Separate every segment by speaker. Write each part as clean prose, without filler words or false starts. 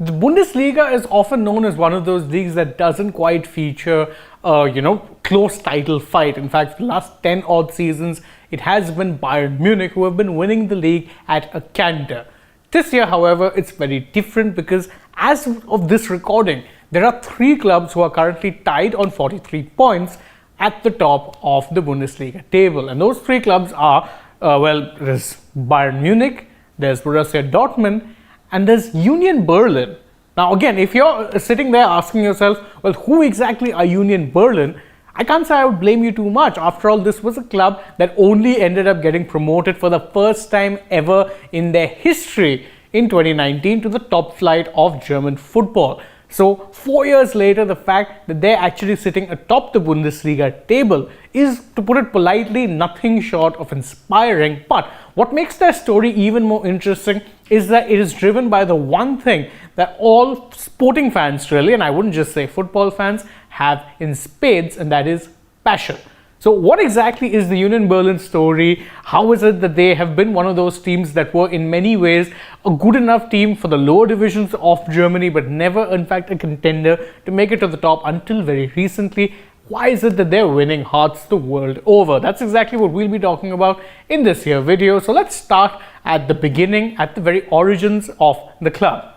Speaker 1: The Bundesliga is often known as one of those leagues that doesn't quite feature close title fight. In fact, for the last 10 odd seasons, it has been Bayern Munich who have been winning the league at a canter. This year, however, it's very different because as of this recording, there are 3 clubs who are currently tied on 43 points at the top of the Bundesliga table. And those 3 clubs are, there's Bayern Munich, there's Borussia Dortmund, and there's Union Berlin. Now again, if you're sitting there asking yourself, well, who exactly are Union Berlin? I can't say I would blame you too much. After all, this was a club that only ended up getting promoted for the first time ever in their history in 2019 to the top flight of German football. So 4 years later, the fact that they're actually sitting atop the Bundesliga table is, to put it politely, nothing short of inspiring. But what makes their story even more interesting is that it is driven by the one thing that all sporting fans really, and I wouldn't just say football fans, have in spades, and that is passion. So what exactly is the Union Berlin story? How is it that they have been one of those teams that were in many ways a good enough team for the lower divisions of Germany, but never in fact a contender to make it to the top until very recently? Why is it that they're winning hearts the world over? That's exactly what we'll be talking about in this here video. So let's start at the beginning, at the very origins of the club.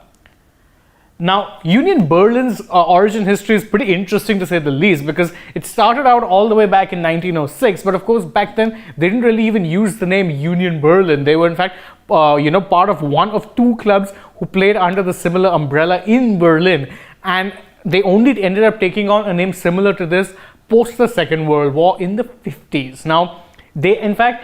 Speaker 1: Now, Union Berlin's origin history is pretty interesting to say the least, because it started out all the way back in 1906, but of course back then they didn't really even use the name Union Berlin. They were in fact part of one of 2 clubs who played under the similar umbrella in Berlin, and they only ended up taking on a name similar to this post the Second World War in the 50s. Now, they in fact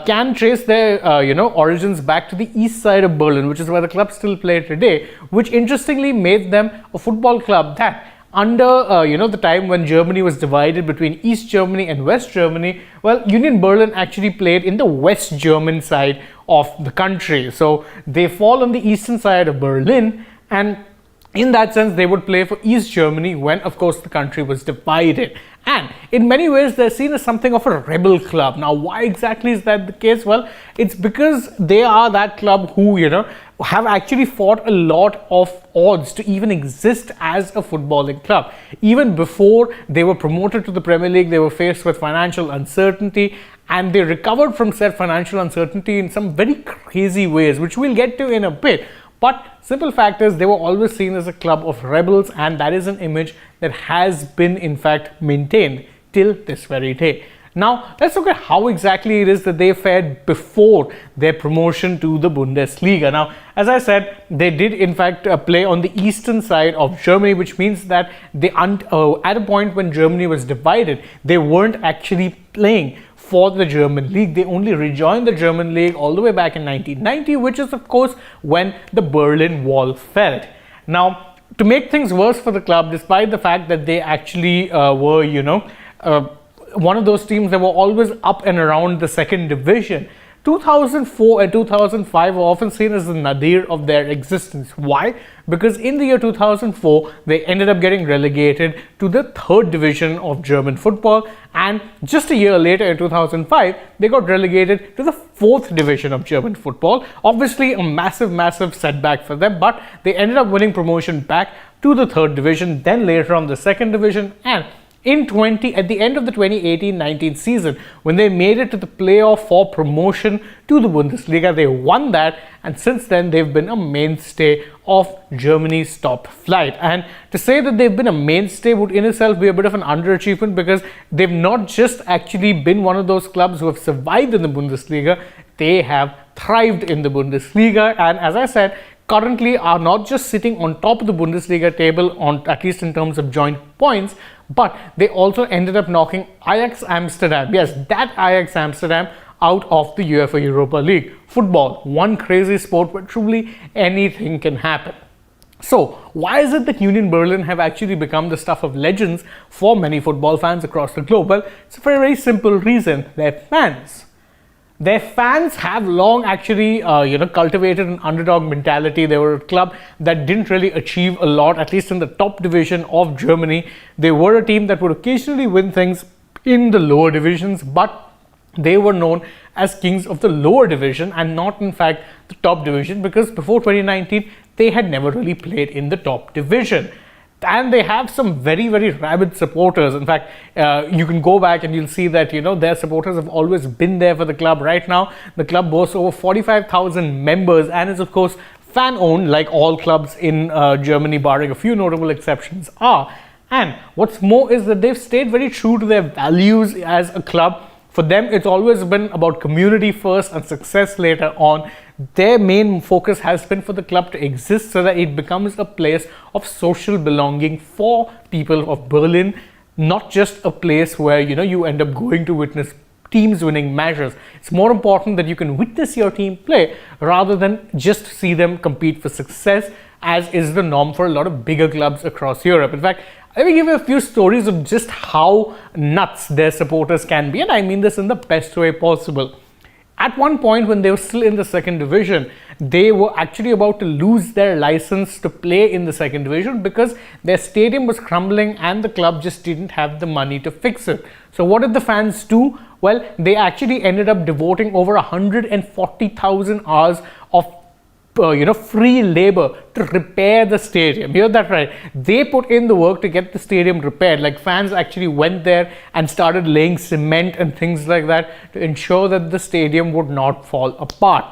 Speaker 1: can trace their origins back to the east side of Berlin, which is where the club still play today, which interestingly made them a football club that under the time when Germany was divided between East Germany and West Germany, well, Union Berlin actually played in the West German side of the country. So they fall on the eastern side of Berlin, and in that sense, they would play for East Germany when, of course, the country was divided. And in many ways, they're seen as something of a rebel club. Now, why exactly is that the case? Well, it's because they are that club who, have actually fought a lot of odds to even exist as a footballing club. Even before they were promoted to the Premier League, they were faced with financial uncertainty, and they recovered from said financial uncertainty in some very crazy ways, which we'll get to in a bit. But simple fact is, they were always seen as a club of rebels, and that is an image that has been in fact maintained till this very day. Now, let's look at how exactly it is that they fared before their promotion to the Bundesliga. Now, as I said, they did in fact play on the eastern side of Germany, which means that they at a point when Germany was divided, they weren't actually playing for the German league. They only rejoined the German league all the way back in 1990, which is of course when the Berlin Wall fell. Now, to make things worse for the club, despite the fact that they actually were one of those teams that were always up and around the second division, 2004 and 2005 were often seen as the nadir of their existence. Why? Because in the year 2004, they ended up getting relegated to the 3rd division of German football, and just a year later in 2005, they got relegated to the 4th division of German football. Obviously a massive setback for them, but they ended up winning promotion back to the 3rd division, then later on the 2nd division, and at the end of the 2018-19 season, when they made it to the playoff for promotion to the Bundesliga, they won that, and since then they've been a mainstay of Germany's top flight. And to say that they've been a mainstay would in itself be a bit of an underachievement, because they've not just actually been one of those clubs who have survived in the Bundesliga, they have thrived in the Bundesliga, and as I said, currently are not just sitting on top of the Bundesliga table, at least in terms of joint points, but they also ended up knocking Ajax Amsterdam, yes, that Ajax Amsterdam, out of the UEFA Europa League. Football, one crazy sport where truly anything can happen. So, why is it that Union Berlin have actually become the stuff of legends for many football fans across the globe? Well, it's for a very simple reason: their fans. Their fans have long actually, cultivated an underdog mentality. They were a club that didn't really achieve a lot, at least in the top division of Germany. They were a team that would occasionally win things in the lower divisions, but they were known as kings of the lower division and not in fact the top division, because before 2019 they had never really played in the top division. And they have some very, very rabid supporters. In fact, you can go back and you'll see that, their supporters have always been there for the club. Right now, the club boasts over 45,000 members and is, of course, fan-owned, like all clubs in Germany, barring a few notable exceptions are. And what's more is that they've stayed very true to their values as a club. For them, it's always been about community first and success later on. Their main focus has been for the club to exist so that it becomes a place of social belonging for people of Berlin, not just a place where, you end up going to witness teams winning matches. It's more important that you can witness your team play rather than just see them compete for success, as is the norm for a lot of bigger clubs across Europe. In fact, let me give you a few stories of just how nuts their supporters can be, and I mean this in the best way possible. At one point, when they were still in the second division, they were actually about to lose their license to play in the second division because their stadium was crumbling and the club just didn't have the money to fix it. So what did the fans do? Well, they actually ended up devoting over 140,000 hours of free labor to repair the stadium. You heard that right. They put in the work to get the stadium repaired. Like, fans actually went there and started laying cement and things like that to ensure that the stadium would not fall apart.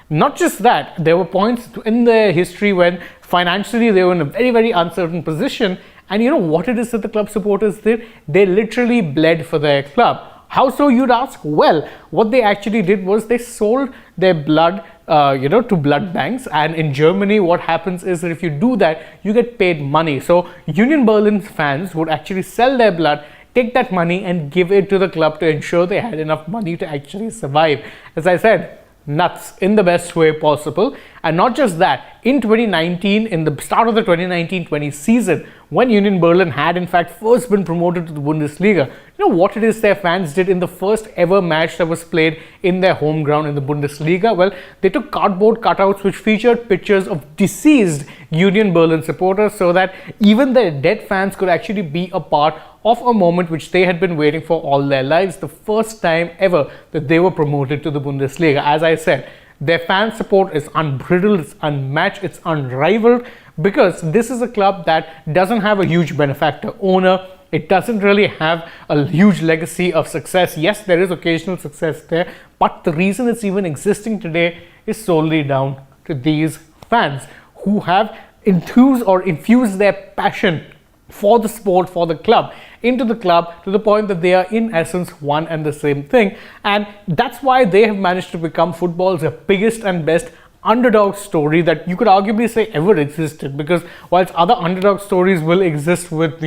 Speaker 1: Not just that, there were points in their history when financially they were in a very, very uncertain position. And you know what it is that the club supporters did? They literally bled for their club. How so, you'd ask? Well, what they actually did was they sold their blood to blood banks. And in Germany, what happens is that if you do that, you get paid money. So Union Berlin fans would actually sell their blood, take that money and give it to the club to ensure they had enough money to actually survive. As I said, nuts in the best way possible. And not just that, in 2019, in the start of the 2019-20 season, when Union Berlin had in fact first been promoted to the Bundesliga, you know what it is their fans did in the first ever match that was played in their home ground in the Bundesliga? Well, they took cardboard cutouts which featured pictures of deceased Union Berlin supporters so that even their dead fans could actually be a part of a moment which they had been waiting for all their lives, the first time ever that they were promoted to the Bundesliga. As I said, their fan support is unbridled, it's unmatched, it's unrivaled, because this is a club that doesn't have a huge benefactor owner. It doesn't really have a huge legacy of success. Yes, there is occasional success there, but the reason it's even existing today is solely down to these fans who have infused their passion for the sport, for the club, into the club to the point that they are in essence one and the same thing. And that's why they have managed to become football's biggest and best underdog story that you could arguably say ever existed, because whilst other underdog stories will exist with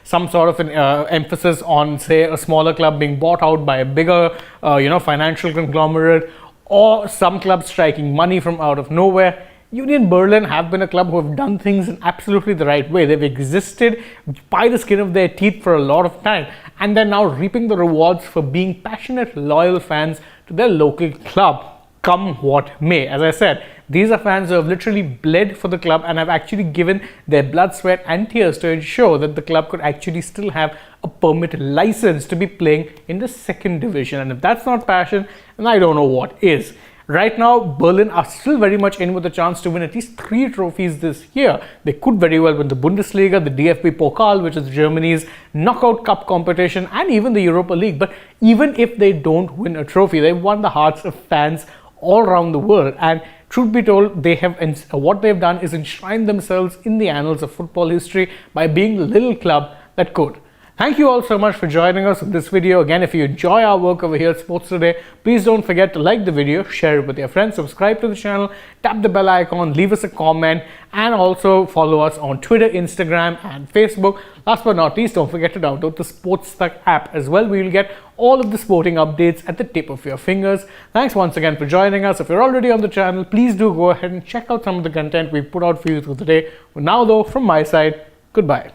Speaker 1: some sort of an emphasis on, say, a smaller club being bought out by a bigger financial conglomerate, or some clubs striking money from out of nowhere, Union Berlin have been a club who have done things in absolutely the right way. They've existed by the skin of their teeth for a lot of time, and they're now reaping the rewards for being passionate, loyal fans to their local club, come what may. As I said, these are fans who have literally bled for the club and have actually given their blood, sweat and tears to ensure that the club could actually still have a permit license to be playing in the second division. And if that's not passion, then I don't know what is. Right now, Berlin are still very much in with a chance to win at least 3 trophies this year. They could very well win the Bundesliga, the DFB Pokal, which is Germany's knockout cup competition, and even the Europa League. But even if they don't win a trophy, they've won the hearts of fans all around the world. And truth be told, what they've done is enshrine themselves in the annals of football history by being the little club that could. Thank you all so much for joining us in this video. Again, if you enjoy our work over here at Sports Today, please don't forget to like the video, share it with your friends, subscribe to the channel, tap the bell icon, leave us a comment, and also follow us on Twitter, Instagram, and Facebook. Last but not least, don't forget to download the AajTak app as well. We will get all of the sporting updates at the tip of your fingers. Thanks once again for joining us. If you're already on the channel, please do go ahead and check out some of the content we've put out for you through the day. For now though, from my side, goodbye.